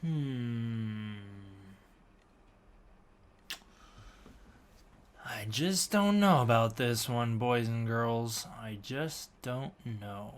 I just don't know about this one, boys and girls. I just don't know.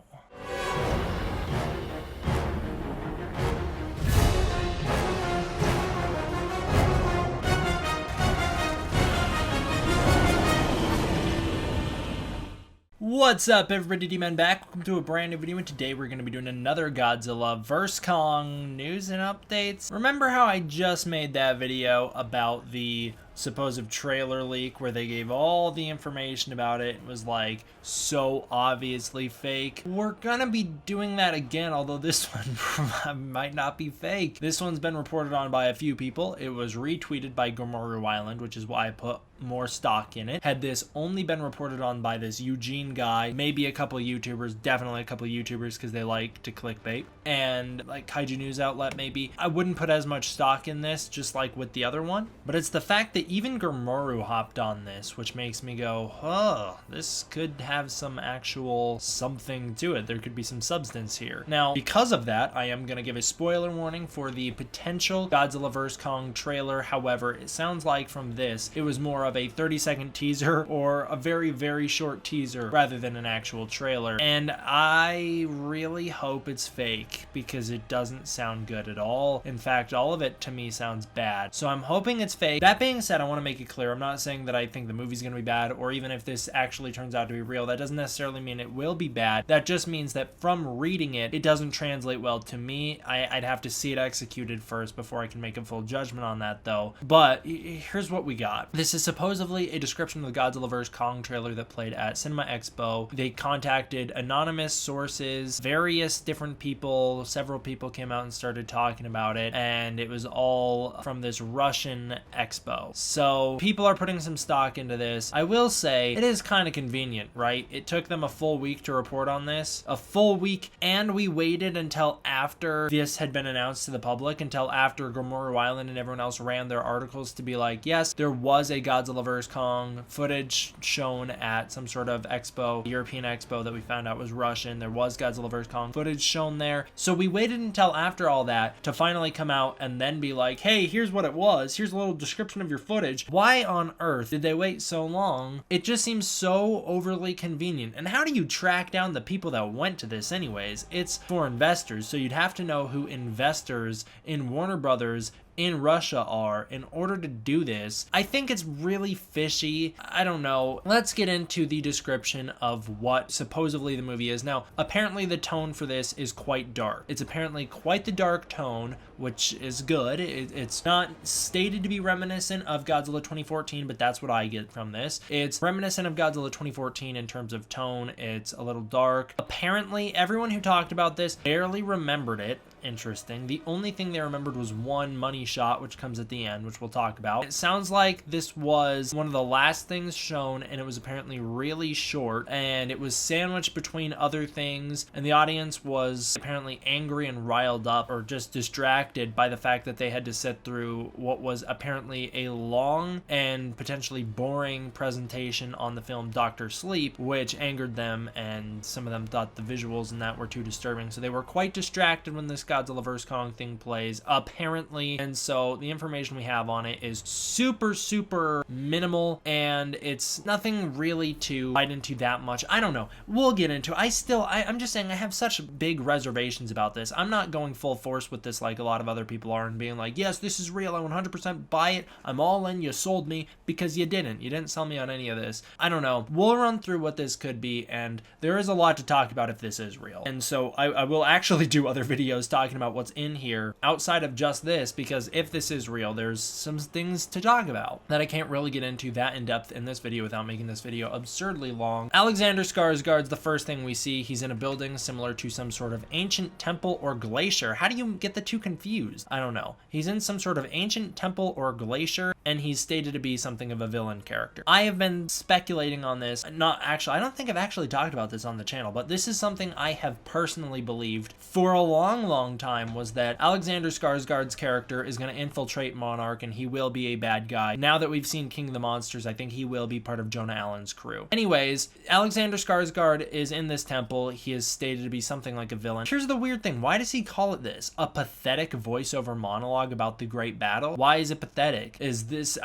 What's up, everybody? D-Man back. Welcome to a brand new video, and today we're going to be doing another Godzilla Vs Kong news and updates. Remember how I just made that video about the supposed trailer leak where they gave all the information about it? It was like so obviously fake. We're gonna be doing that again, although this one might not be fake. This one's been reported on by a few people. It was retweeted by Godzilla Island, which is why I put more stock in it. Had this only been reported on by this Eugene guy, maybe a couple of YouTubers, definitely a couple of YouTubers because they like to clickbait, and like Kaiju News Outlet maybe, I wouldn't put as much stock in this, just like with the other one. But it's the fact that even Godzilla hopped on this, which makes me go, oh, this could have some actual something to it. There could be some substance here. Now, because of that, I am going to give a spoiler warning for the potential Godzilla vs. Kong trailer. However, it sounds like from this, it was more of a 30-second teaser or a very, very short teaser rather than an actual trailer. And I really hope it's fake because it doesn't sound good at all. In fact, all of it to me sounds bad. So I'm hoping it's fake. That being said, I want to make it clear, I'm not saying that I think the movie's going to be bad, or even if this actually turns out to be real. That doesn't necessarily mean it will be bad. That just means that from reading it, it doesn't translate well to me. I'd have to see it executed first before I can make a full judgment on that, though. But here's what we got. This is supposedly a description of the Godzilla vs. Kong trailer that played at Cinema Expo. They contacted anonymous sources, various different people. Several people came out and started talking about it, and it was all from this Russian expo. So people are putting some stock into this. I will say it is kind of convenient, right? It took them a full week to report on this, a full week, and we waited until after this had been announced to the public, until after Godzilla Island and everyone else ran their articles to be like, yes, there was a Godzilla vs. Kong footage shown at some sort of expo, European expo that we found out was Russian. There was Godzilla vs. Kong footage shown there. So we waited until after all that to finally come out and then be like, hey, here's what it was. Here's a little description of your footage. Why on earth did they wait so long? It just seems so overly convenient. And how do you track down the people that went to this anyways? It's for investors, so you'd have to know who investors in Warner Brothers in Russia are in order to do this. I think it's really fishy. I don't know. Let's get into the description of what supposedly the movie is. Now, apparently the tone for this is quite dark. It's apparently quite the dark tone, which is good. It's not stated to be reminiscent of Godzilla 2014, but that's what I get from this. It's reminiscent of Godzilla 2014 in terms of tone. It's a little dark. Apparently, everyone who talked about this barely remembered it. Interesting. The only thing they remembered was one money shot, which comes at the end, which we'll talk about. It sounds like this was one of the last things shown, and it was apparently really short, and it was sandwiched between other things, and the audience was apparently angry and riled up, or just distracted by the fact that they had to sit through what was apparently a long and potentially boring presentation on the film Dr. Sleep, which angered them, and some of them thought the visuals in that were too disturbing. So they were quite distracted when this Godzilla vs. Kong thing plays, apparently, and so the information we have on it is super minimal, and it's nothing really to dive into that much. I don't know. We'll get into it. I'm just saying I have such big reservations about this. I'm not going full force with this like a lot of other people are and being like, yes, this is real. I 100% buy it. I'm all in. You sold me, because you didn't. You didn't sell me on any of this. I don't know. We'll run through what this could be, and there is a lot to talk about if this is real. And so I will actually do other videos talking about what's in here outside of just this, because if this is real, there's some things to talk about that I can't really get into that in depth in this video without making this video absurdly long. Alexander Skarsgård's the first thing we see. He's in a building similar to some sort of ancient temple or glacier. How do you get the two confused? I don't know. He's in some sort of ancient temple or glacier, and he's stated to be something of a villain character. I have been speculating on this, I don't think I've actually talked about this on the channel, but this is something I have personally believed for a long time, was that Alexander Skarsgård's character is going to infiltrate Monarch and he will be a bad guy. Now that we've seen King of the Monsters, I think he will be part of Jonah Allen's crew. Anyways, Alexander Skarsgård is in this temple. He is stated to be something like a villain. Here's the weird thing. Why does he call it this? A pathetic voiceover monologue about the great battle? Why is it pathetic? Is this,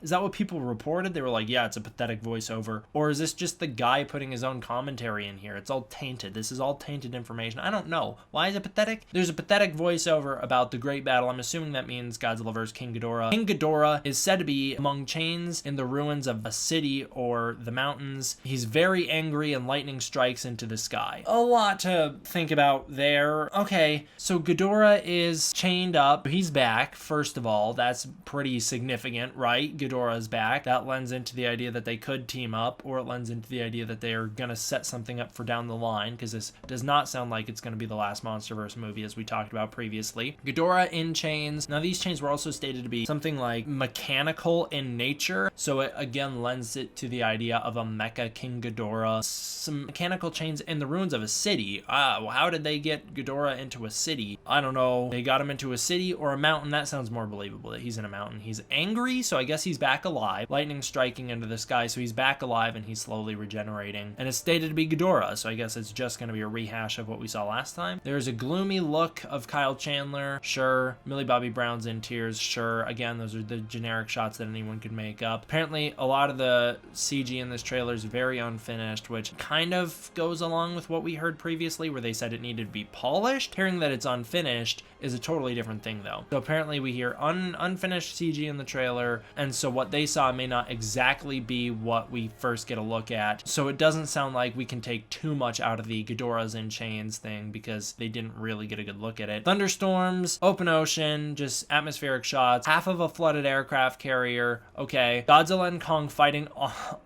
is that what people reported? They were like, yeah, it's a pathetic voiceover. Or is this just the guy putting his own commentary in here? It's all tainted. This is all tainted information. I don't know. Why is it pathetic? There's a pathetic voiceover about the great battle. I'm assuming that means Godzilla vs. King Ghidorah. King Ghidorah is said to be among chains in the ruins of a city or the mountains. He's very angry and lightning strikes into the sky. A lot to think about there. Okay, so Ghidorah is chained up. He's back, first of all. That's pretty significant, right? Ghidorah's back. That lends into the idea that they could team up, or it lends into the idea that they are going to set something up for down the line, because this does not sound like it's going to be the last MonsterVerse movie, as we talked about previously. Ghidorah in chains. Now, these chains were also stated to be something like mechanical in nature, so it again lends it to the idea of a mecha King Ghidorah. Some mechanical chains in the ruins of a city. Well, how did they get Ghidorah into a city? I don't know. They got him into a city or a mountain. That sounds more believable that he's in a mountain. He's angry, so I guess he's back alive. Lightning striking into the sky, so he's back alive and he's slowly regenerating. And it's stated to be Ghidorah, so I guess it's just going to be a rehash of what we saw last time. There's a gloomy look of Kyle Chandler. Sure. Millie Bobby Brown's in tears. Sure. Again, those are the generic shots that anyone could make up. Apparently, a lot of the CG in this trailer is very unfinished, which kind of goes along with what we heard previously, where they said it needed to be polished. Hearing that it's unfinished is a totally different thing, though. So apparently we hear unfinished CG in the trailer, and so what they saw may not exactly be what we first get a look at. So it doesn't sound like we can take too much out of the Ghidorah's in chains thing, because they didn't really get a good look at it. Thunderstorms, open ocean, just atmospheric shots, half of a flooded aircraft carrier. Okay, Godzilla and Kong fighting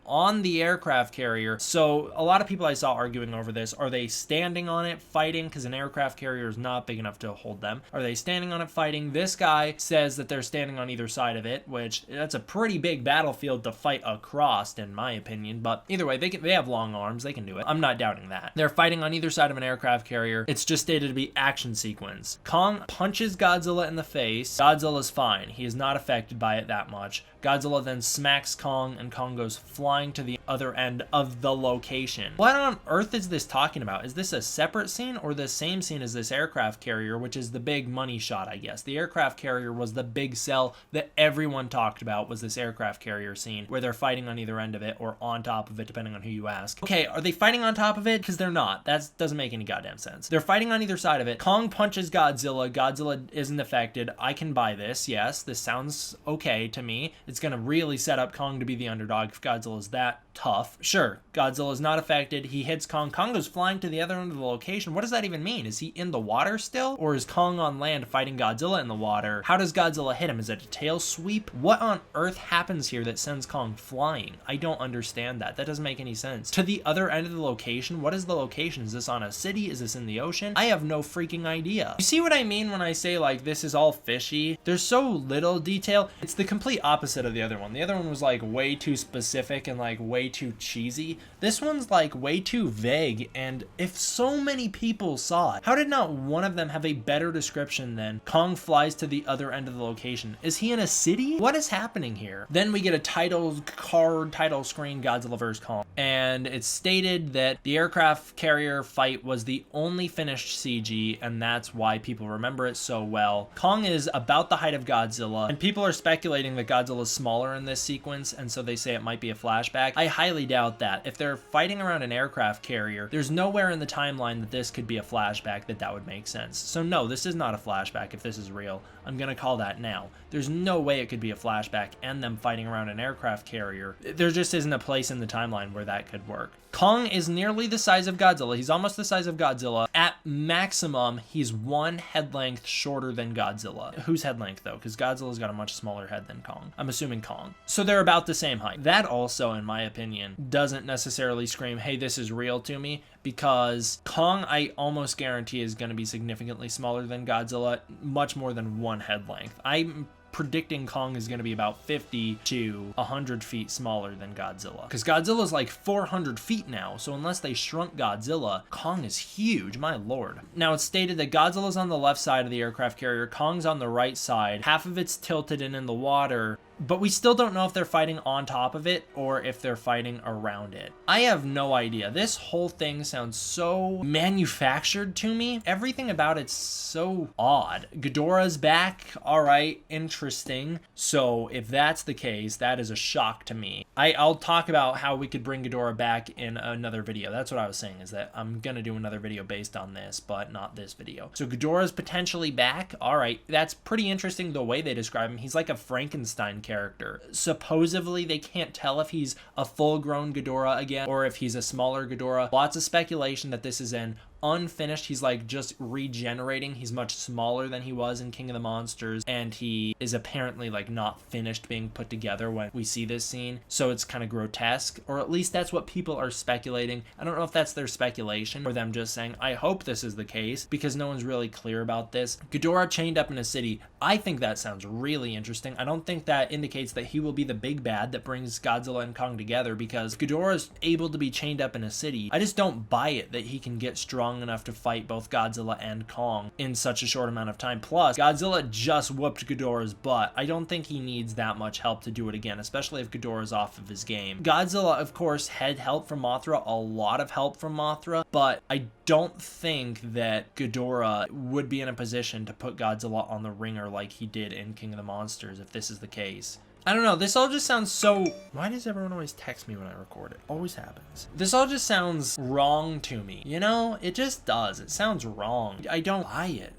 on the aircraft carrier. So a lot of people I saw arguing over this. Are they standing on it fighting, because an aircraft carrier is not big enough to hold them? Are they standing on it fighting? This guy says that they're standing on either side of it, which that's a pretty big battlefield to fight across, in my opinion. But either way, they have long arms. They can do it. I'm not doubting that. They're fighting on either side of an aircraft carrier. It's just stated to be action sequence. Kong punches Godzilla in the face. Godzilla's fine. He is not affected by it that much. Godzilla then smacks Kong, and Kong goes flying to the other end of the location. What on earth is this talking about? Is this a separate scene or the same scene as this aircraft carrier, which is the big money shot, I guess? The aircraft carrier was the big sell that everyone talked about, was this aircraft carrier scene where they're fighting on either end of it or on top of it, depending on who you ask. Okay, are they fighting on top of it? Because they're not. That doesn't make any goddamn sense. They're fighting on either side of it. Kong punches Godzilla. Godzilla isn't affected. I can buy this. Yes, this sounds okay to me. It's going to really set up Kong to be the underdog if Godzilla's that tough. Sure, Godzilla's not affected. He hits Kong. Kong goes flying to the other end of the location. What does that even mean? Is he in the water still? Or is Kong on land fighting Godzilla in the water? How does Godzilla hit him? Is it a tail sweep? What on earth happens here that sends Kong flying? I don't understand that. That doesn't make any sense. To the other end of the location? What is the location? Is this on a city? Is this in the ocean? I have no freaking idea. You see what I mean when I say, like, this is all fishy? There's so little detail. It's the complete opposite of the other one. The other one was, like, way too specific and, like, way too cheesy. This one's, like, way too vague, and if so many people saw it, how did not one of them have a better description than Kong flies to the other end of the location? Is he in a city? What is happening here? Then we get a title screen, Godzilla vs. Kong, and it's stated that the aircraft carrier fight was the only finished CG, and that's why people remember it so well. Kong is about the height of Godzilla, and people are speculating that Godzilla is smaller in this sequence, and so they say it might be a flashback. I highly doubt that. If they're fighting around an aircraft carrier, there's nowhere in the timeline that this could be a flashback that would make sense. So no, this is not a flashback if this is real. I'm gonna call that now. There's no way it could be a flashback and them fighting around an aircraft carrier. There just isn't a place in the timeline where that could work. Kong is nearly the size of Godzilla. He's almost the size of Godzilla. At maximum, he's one head length shorter than Godzilla. Whose head length, though? Because Godzilla's got a much smaller head than Kong. I'm assuming Kong. So they're about the same height. That also, in my opinion, doesn't necessarily scream, hey, this is real to me, because Kong, I almost guarantee, is going to be significantly smaller than Godzilla, much more than one head length. I'm predicting Kong is going to be about 50 to 100 feet smaller than Godzilla. Because Godzilla's like 400 feet now, so unless they shrunk Godzilla, Kong is huge, my lord. Now it's stated that Godzilla's on the left side of the aircraft carrier, Kong's on the right side, half of it's tilted and in the water, but we still don't know if they're fighting on top of it or if they're fighting around it. I have no idea. This whole thing sounds so manufactured to me. Everything about it's so odd. Ghidorah's back, all right, interesting. So if that's the case, that is a shock to me. I'll talk about how we could bring Ghidorah back in another video. That's what I was saying, is that I'm gonna do another video based on this, but not this video. So Ghidorah's potentially back. All right, that's pretty interesting the way they describe him. He's like a Frankenstein character. Supposedly they can't tell if he's a full-grown Ghidorah again or if he's a smaller Ghidorah. Lots of speculation that this is an unfinished. He's like just regenerating. He's much smaller than he was in King of the Monsters, and he is apparently like not finished being put together when we see this scene, so it's kind of grotesque, or at least that's what people are speculating. I don't know if that's their speculation or them just saying I hope this is the case, because no one's really clear about this. Ghidorah chained up in a city, I think that sounds really interesting. I don't think that indicates that he will be the big bad that brings Godzilla and Kong together, because Ghidorah is able to be chained up in a city. I just don't buy it that he can get strong enough to fight both Godzilla and Kong in such a short amount of time. Plus, Godzilla just whooped Ghidorah's butt. I don't think he needs that much help to do it again, especially if Ghidorah's off of his game. Godzilla, of course, had help from Mothra, a lot of help from Mothra, but I don't think that Ghidorah would be in a position to put Godzilla on the ringer like he did in King of the Monsters if this is the case. I don't know, this all just sounds so... Why does everyone always text me when I record it? Always happens. This all just sounds wrong to me, you know? It just does. It sounds wrong. I don't buy it.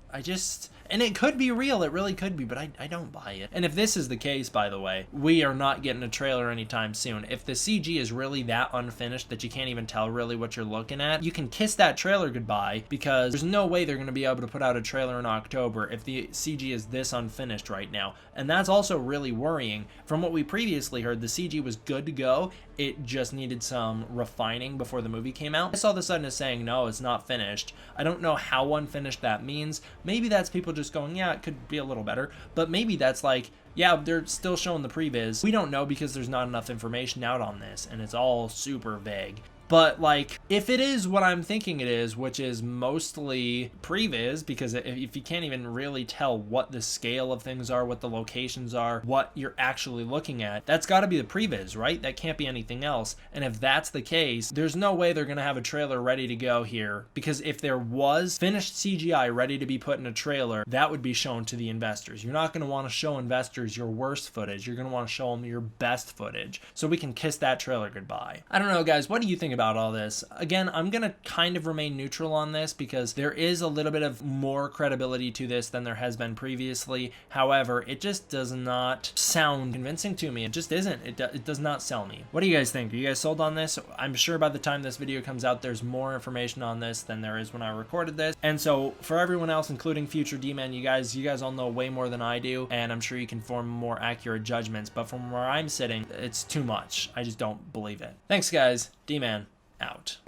And it could be real, it really could be, but I don't buy it. And if this is the case, by the way, we are not getting a trailer anytime soon. If the CG is really that unfinished that you can't even tell really what you're looking at, you can kiss that trailer goodbye, because there's no way they're going to be able to put out a trailer in October if the CG is this unfinished right now. And that's also really worrying. From what we previously heard, the CG was good to go. It just needed some refining before the movie came out. This all of a sudden is saying, no, it's not finished. I don't know how unfinished that means. Maybe that's people just going, yeah, it could be a little better. But maybe that's like, yeah, they're still showing the previs. We don't know because there's not enough information out on this, and it's all super vague. But like, if it is what I'm thinking it is, which is mostly previs, because if you can't even really tell what the scale of things are, what the locations are, what you're actually looking at, that's got to be the previs, right? That can't be anything else. And if that's the case, there's no way they're going to have a trailer ready to go here, because if there was finished CGI ready to be put in a trailer, that would be shown to the investors. You're not going to want to show investors your worst footage. You're going to want to show them your best footage, so we can kiss that trailer goodbye. I don't know, guys. What do you think about all this? Again, I'm gonna kind of remain neutral on this because there is a little bit of more credibility to this than there has been previously. However, it just does not sound convincing to me. It just isn't. It does not sell me. What do you guys think? Are you guys sold on this? I'm sure by the time this video comes out, there's more information on this than there is when I recorded this. And so for everyone else, including future D-Men, you guys all know way more than I do, and I'm sure you can form more accurate judgments. But from where I'm sitting, it's too much. I just don't believe it. Thanks, guys. D-Man out.